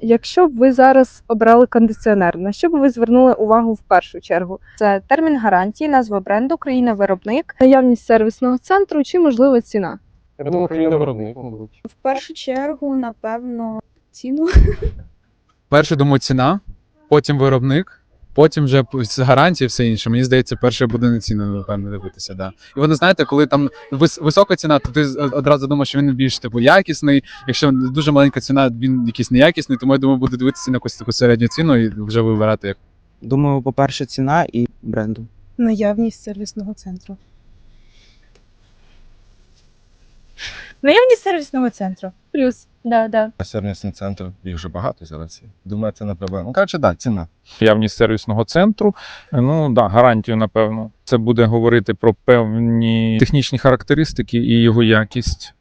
Якщо б ви зараз обрали кондиціонер, на що б ви звернули увагу в першу чергу? Це термін гарантії, назва бренду, країна-виробник, наявність сервісного центру чи, можливо, ціна? Я думаю, країна-виробник, мабуть. В першу чергу, напевно, ціну. Перше, думаю, ціна, потім виробник, потім вже гарантії і все інше. Мені здається, перше буде на ціну, напевно, дивитися. Да. І вони, знаєте, коли там висока ціна, то ти одразу думаєш, що він більш типу якісний. Якщо дуже маленька ціна, він якийсь неякісний, тому я думаю, буду дивитися на якусь таку середню ціну і вже вибирати. Думаю, по-перше, ціна і бренду. Наявність сервісного центру. Наявність сервісного центру. Плюс. Да. Сервісний центр, їх вже багато зараз. Думаю, це не проблема. Ну, коротше, да, ціна. Явність сервісного центру, ну да, гарантію, напевно. Це буде говорити про певні технічні характеристики і його якість.